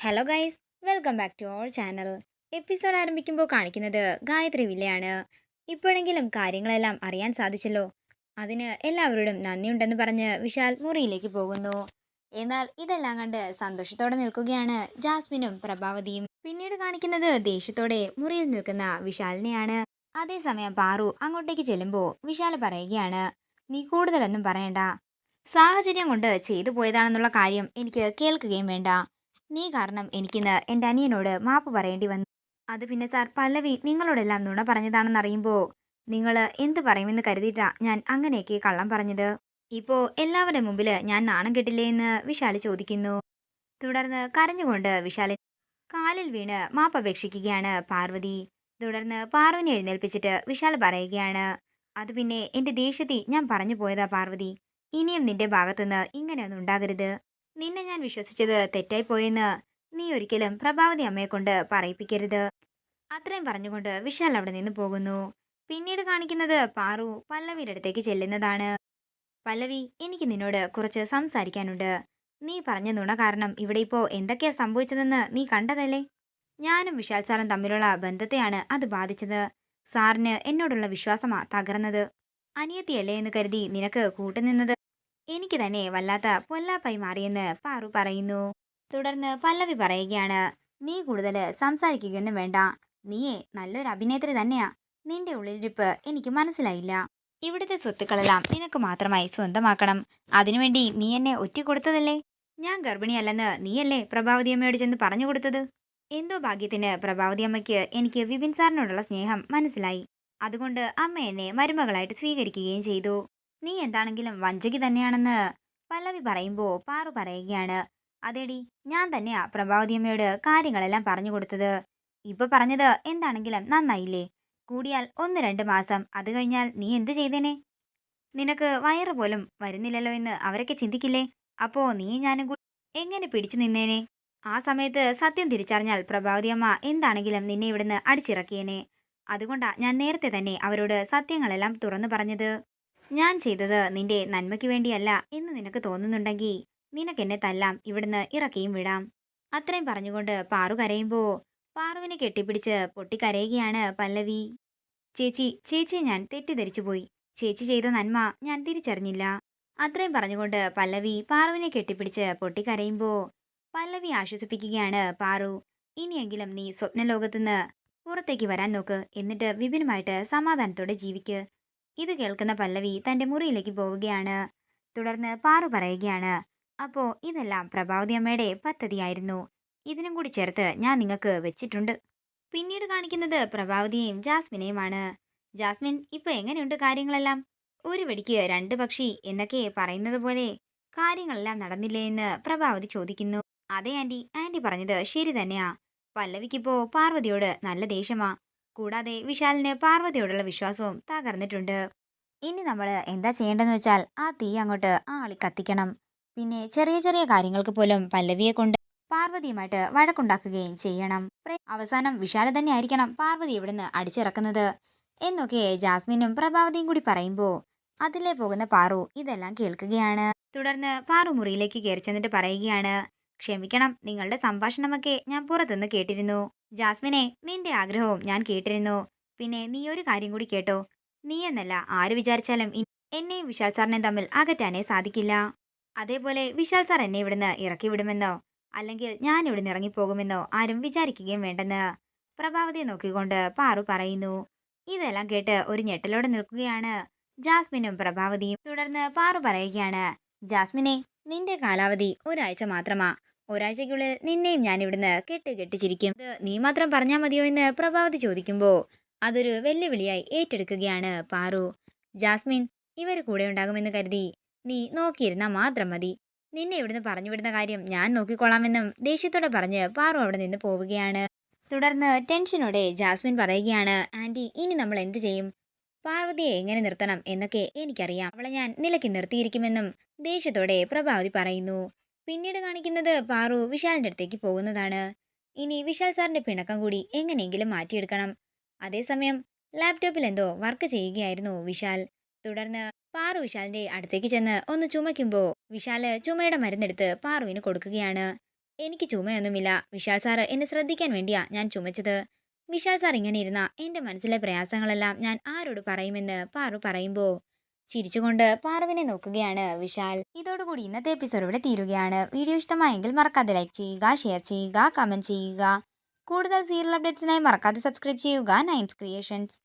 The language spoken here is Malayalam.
Hello guys, welcome back to our channel. Episode ആരംഭിക്കുമ്പോൾ കാണിക്കുന്നത് ഗായത്രി വില്ലയാണ്. ഇപ്പോഴെങ്കിലും കാര്യങ്ങളെല്ലാം അറിയാൻ സാധിച്ചല്ലോ. അതിന് എല്ലാവരോടും നന്ദിയുണ്ടെന്ന് പറഞ്ഞ് വിശാൽ മുറിയിലേക്ക് പോകുന്നു. എന്നാൽ ഇതെല്ലാം കണ്ട് സന്തോഷത്തോടെ നിൽക്കുകയാണ് ജാസ്മിനും പ്രഭാവതിയും. പിന്നീട് കാണിക്കുന്നത് ദേഷ്യത്തോടെ മുറിയിൽ നിൽക്കുന്ന വിശാലിനെയാണ്. അതേസമയം പാറു അങ്ങോട്ടേക്ക് ചെല്ലുമ്പോൾ വിശാൽ പറയുകയാണ്, നീ കൂടുതലൊന്നും പറയണ്ട. സാഹചര്യം കൊണ്ട് ചെയ്തു പോയതാണെന്നുള്ള കാര്യം എനിക്ക് കേൾക്കുകയും വേണ്ട. നീ കാരണം എനിക്കിന്ന് എൻ്റെ അനിയനോട് മാപ്പ് പറയേണ്ടി വന്നു. അത് പിന്നെ സാർ, പല്ലവി നിങ്ങളോടെല്ലാം നുണ പറഞ്ഞതാണെന്നറിയുമ്പോൾ നിങ്ങൾ എന്ത് പറയുമെന്ന് കരുതിയിട്ടാ ഞാൻ അങ്ങനെയൊക്കെ കള്ളം പറഞ്ഞത്. ഇപ്പോൾ എല്ലാവരുടെ മുമ്പിൽ ഞാൻ നാണം കെട്ടില്ലേ എന്ന് വിശാല് ചോദിക്കുന്നു. തുടർന്ന് കരഞ്ഞുകൊണ്ട് വിശാലിൻ കാലിൽ വീണ് മാപ്പപേക്ഷിക്കുകയാണ് പാർവതി. തുടർന്ന് പാറുവിനെ എഴുന്നേൽപ്പിച്ചിട്ട് വിശാൽ പറയുകയാണ്, അത് പിന്നെ എൻ്റെ ദേഷ്യത്തിൽ ഞാൻ പറഞ്ഞു പോയതാ പാർവതി. ഇനിയും നിന്റെ ഭാഗത്തുനിന്ന് ഇങ്ങനെയൊന്നും ഉണ്ടാകരുത്. നിന്നെ ഞാൻ വിശ്വസിച്ചത് തെറ്റായി പോയെന്ന് നീ ഒരിക്കലും പ്രഭാവതി അമ്മയെ കൊണ്ട് പറയിപ്പിക്കരുത്. അത്രയും പറഞ്ഞുകൊണ്ട് വിശാൽ അവിടെ നിന്ന് പോകുന്നു. പിന്നീട് കാണിക്കുന്നത് പാറു പല്ലവിയുടെ അടുത്തേക്ക് ചെല്ലുന്നതാണ്. പല്ലവി, എനിക്ക് നിന്നോട് കുറച്ച് സംസാരിക്കാനുണ്ട്. നീ പറഞ്ഞ നുണ കാരണം ഇവിടെ ഇപ്പോ എന്തൊക്കെയാ സംഭവിച്ചതെന്ന് നീ കണ്ടതല്ലേ? ഞാനും വിശാൽ സാറും തമ്മിലുള്ള ബന്ധത്തെയാണ് അത് ബാധിച്ചത്. സാറിന് എന്നോടുള്ള വിശ്വാസമാ തകർന്നത്. അനിയത്തിയല്ലേ എന്ന് കരുതി നിനക്ക് കൂട്ടുനിന്നത് എനിക്ക് തന്നെ വല്ലാത്ത പൊല്ലാപ്പായി മാറിയെന്ന് പാറു പറയുന്നു. തുടർന്ന് പല്ലവി പറയുകയാണ്, നീ കൂടുതൽ സംസാരിക്കുകയൊന്നും വേണ്ട. നീയേ നല്ലൊരു അഭിനേത്രി തന്നെയാ. നിന്റെ ഉള്ളിലിരിപ്പ് എനിക്ക് മനസ്സിലായില്ല. ഇവിടുത്തെ സ്വത്തുക്കളെല്ലാം നിനക്ക് മാത്രമായി സ്വന്തമാക്കണം. അതിനുവേണ്ടി നീ എന്നെ ഒറ്റിക്കൊടുത്തതല്ലേ? ഞാൻ ഗർഭിണിയല്ലെന്ന് നീയല്ലേ പ്രഭാവതി അമ്മയോട് ചെന്ന് പറഞ്ഞു കൊടുത്തത്? എന്തോ ഭാഗ്യത്തിന് പ്രഭാവതി അമ്മയ്ക്ക് എനിക്ക് വിപിൻ സാറിനോടുള്ള സ്നേഹം മനസ്സിലായി. അതുകൊണ്ട് അമ്മ എന്നെ മരുമകളായിട്ട് സ്വീകരിക്കുകയും ചെയ്തു. നീ എന്താണെങ്കിലും വഞ്ചകി തന്നെയാണെന്ന് പല്ലവി പറയുമ്പോൾ പാറു പറയുകയാണ്, അതേടി, ഞാൻ തന്നെയാ പ്രഭാവതി അമ്മയോട് കാര്യങ്ങളെല്ലാം പറഞ്ഞു കൊടുത്തത്. ഇപ്പൊ പറഞ്ഞത് എന്താണെങ്കിലും നന്നായില്ലേ? കൂടിയാൽ 1-2 മാസം, അത് കഴിഞ്ഞാൽ നീ എന്ത് ചെയ്തേനെ? നിനക്ക് വയറ് പോലും വരുന്നില്ലല്ലോ എന്ന് അവരൊക്കെ ചിന്തിക്കില്ലേ? അപ്പോ നീ ഞാനും കൂടി എങ്ങനെ പിടിച്ചു നിന്നേനെ? ആ സമയത്ത് സത്യം തിരിച്ചറിഞ്ഞാൽ പ്രഭാവതി അമ്മ എന്താണെങ്കിലും നിന്നെ ഇവിടുന്ന് അടിച്ചിറക്കിയേനെ. അതുകൊണ്ടാ ഞാൻ നേരത്തെ തന്നെ അവരോട് സത്യങ്ങളെല്ലാം തുറന്നു പറഞ്ഞത്. ഞാൻ ചെയ്തത് നിന്റെ നന്മയ്ക്ക് വേണ്ടിയല്ല എന്ന് നിനക്ക് തോന്നുന്നുണ്ടെങ്കിൽ നിനക്കെന്നെ തല്ലാം, ഇവിടുന്ന് ഇറക്കിയും വിടാം. അത്രയും പറഞ്ഞുകൊണ്ട് പാറു കരയുമ്പോ പാറുവിനെ കെട്ടിപ്പിടിച്ച് പൊട്ടിക്കരയുകയാണ് പല്ലവി. ചേച്ചി, ചേച്ചിയെ ഞാൻ തെറ്റിദ്ധരിച്ചു പോയി. ചേച്ചി ചെയ്ത നന്മ ഞാൻ തിരിച്ചറിഞ്ഞില്ല. അത്രയും പറഞ്ഞുകൊണ്ട് പല്ലവി പാറുവിനെ കെട്ടിപ്പിടിച്ച് പൊട്ടിക്കരയുമ്പോ പല്ലവി ആശ്വസിപ്പിക്കുകയാണ് പാറു. ഇനിയെങ്കിലും നീ സ്വപ്നലോകത്തുനിന്ന് പുറത്തേക്ക് വരാൻ നോക്ക്. എന്നിട്ട് വിപിനുമായിട്ട് സമാധാനത്തോടെ ജീവിക്ക്. ഇത് കേൾക്കുന്ന പല്ലവി തന്റെ മുറിയിലേക്ക് പോവുകയാണ്. തുടർന്ന് പാറു പറയുകയാണ്, അപ്പോ ഇതെല്ലാം പ്രഭാവതി അമ്മയുടെ പദ്ധതിയായിരുന്നു. ഇതിനും കൂടി ചേർത്ത് ഞാൻ നിങ്ങൾക്ക് വെച്ചിട്ടുണ്ട്. പിന്നീട് കാണിക്കുന്നത് പ്രഭാവതിയെയും ജാസ്മിനെയുമാണ്. ജാസ്മിൻ, ഇപ്പൊ എങ്ങനെയുണ്ട് കാര്യങ്ങളെല്ലാം? ഒരു വെടിക്ക് രണ്ട് പക്ഷി എന്നൊക്കെ പറയുന്നത് പോലെ കാര്യങ്ങളെല്ലാം നടന്നില്ലേ എന്ന് പ്രഭാവതി ചോദിക്കുന്നു. അതെ ആന്റി, ആന്റി പറഞ്ഞത് ശരി തന്നെയാ. പല്ലവിക്കിപ്പോ പാർവതിയോട് നല്ല ദേഷ്യമാ. കൂടാതെ വിശാലിന് പാർവതിയോടുള്ള വിശ്വാസവും തകർന്നിട്ടുണ്ട്. ഇനി നമ്മൾ എന്താ ചെയ്യേണ്ടതെന്ന് വെച്ചാൽ ആ തീ അങ്ങോട്ട് ആളി കത്തിക്കണം. പിന്നെ ചെറിയ ചെറിയ കാര്യങ്ങൾക്ക് പോലും പല്ലവിയെ കൊണ്ട് പാർവതിയുമായിട്ട് വഴക്കുണ്ടാക്കുകയും ചെയ്യണം. അവസാനം വിശാല തന്നെ ആയിരിക്കണം പാർവതി ഇവിടുന്ന് അടിച്ചിറക്കുന്നത് എന്നൊക്കെ ജാസ്മിനും പ്രഭാവതിയും കൂടി പറയുമ്പോ അതിലേ പോകുന്ന പാറു ഇതെല്ലാം കേൾക്കുകയാണ്. തുടർന്ന് പാറു മുറിയിലേക്ക് കയറി ചെന്നിട്ട് പറയുകയാണ്, ക്ഷമിക്കണം, നിങ്ങളുടെ സംഭാഷണമൊക്കെ ഞാൻ പുറത്തുനിന്ന് കേട്ടിരുന്നു. ജാസ്മിനെ, നിന്റെ ആഗ്രഹവും ഞാൻ കേട്ടിരുന്നു. പിന്നെ നീ ഒരു കാര്യം കൂടി കേട്ടോ. നീ എന്നല്ല ആര് വിചാരിച്ചാലും എന്നെയും വിശാൽ സാറിനെയും തമ്മിൽ അകറ്റാനേ സാധിക്കില്ല. അതേപോലെ വിശാൽ സാർ എന്നെ ഇവിടുന്ന് ഇറക്കി വിടുമെന്നോ അല്ലെങ്കിൽ ഞാൻ ഇവിടുന്ന് ഇറങ്ങിപ്പോകുമെന്നോ ആരും വിചാരിക്കുകയും വേണ്ടെന്ന് പ്രഭാവതിയെ നോക്കിക്കൊണ്ട് പാറു പറയുന്നു. ഇതെല്ലാം കേട്ട് ഒരു ഞെട്ടലോടെ നിൽക്കുകയാണ് ജാസ്മിനും പ്രഭാവതിയും. തുടർന്ന് പാറു പറയുകയാണ്, ജാസ്മിനെ, നിന്റെ കാലാവധി ഒരാഴ്ച മാത്രമാ. ഒരാഴ്ചയ്ക്കുള്ളിൽ നിന്നെയും ഞാൻ ഇവിടുന്ന് കെട്ടിച്ചിരിക്കും. ഇത് നീ മാത്രം പറഞ്ഞാൽ മതിയോ എന്ന് പ്രഭാവതി ചോദിക്കുമ്പോ അതൊരു വെല്ലുവിളിയായി ഏറ്റെടുക്കുകയാണ് പാറു. ജാസ്മിൻ, ഇവർ കൂടെ ഉണ്ടാകുമെന്ന് കരുതി നീ നോക്കിയിരുന്നാ മാത്രം മതി. നിന്നെ ഇവിടുന്ന് പറഞ്ഞു വിടുന്ന കാര്യം ഞാൻ നോക്കിക്കൊള്ളാമെന്നും ദേഷ്യത്തോടെ പറഞ്ഞ് പാറു അവിടെ നിന്ന് പോവുകയാണ്. തുടർന്ന് ടെൻഷനോടെ ജാസ്മിൻ പറയുകയാണ്, ആന്റി, ഇനി നമ്മൾ എന്ത് ചെയ്യും? പാർവതിയെ എങ്ങനെ നിർത്തണം എന്നൊക്കെ എനിക്കറിയാം. അവളെ ഞാൻ നിലയ്ക്ക് നിർത്തിയിരിക്കുമെന്നും ദേഷ്യത്തോടെ പ്രഭാവതി പറയുന്നു. പിന്നീട് കാണിക്കുന്നത് പാറു വിശാലിന്റെ അടുത്തേക്ക് പോകുന്നതാണ്. ഇനി വിശാൽ സാറിന്റെ പിണക്കം കൂടി എങ്ങനെയെങ്കിലും മാറ്റിയെടുക്കണം. അതേസമയം ലാപ്ടോപ്പിൽ എന്തോ വർക്ക് ചെയ്യുകയായിരുന്നു വിശാൽ. തുടർന്ന് പാറു വിശാലിന്റെ അടുത്തേക്ക് ചെന്ന് ഒന്ന് ചുമയ്ക്കുമ്പോൾ വിശാല് ചുമയുടെ മരുന്നെടുത്ത് പാറുവിന് കൊടുക്കുകയാണ്. എനിക്ക് ചുമയൊന്നുമില്ല. വിശാൽ സാറ് എന്നെ ശ്രദ്ധിക്കാൻ വേണ്ടിയാ ഞാൻ ചുമച്ചത്. വിശാൽ സാർ ഇങ്ങനെ ഇരുന്ന എന്റെ മനസ്സിലെ പ്രയാസങ്ങളെല്ലാം ഞാൻ ആരോട് പറയുമെന്ന് പാറു പറയുമ്പോ ചിരിച്ചുകൊണ്ട് പാറുവിനെ നോക്കുകയാണ് വിശാൽ. ഇതോടുകൂടി ഇന്നത്തെ എപ്പിസോഡ് ഇവിടെ തീരുകയാണ്. വീഡിയോ ഇഷ്ടമായെങ്കിൽ മറക്കാതെ ലൈക്ക് ചെയ്യുക, ഷെയർ ചെയ്യുക, കമന്റ് ചെയ്യുക. കൂടുതൽ സീരിയൽ അപ്ഡേറ്റ്സിനായി മറക്കാതെ സബ്സ്ക്രൈബ് ചെയ്യുക നയൻസ് ക്രിയേഷൻസ്.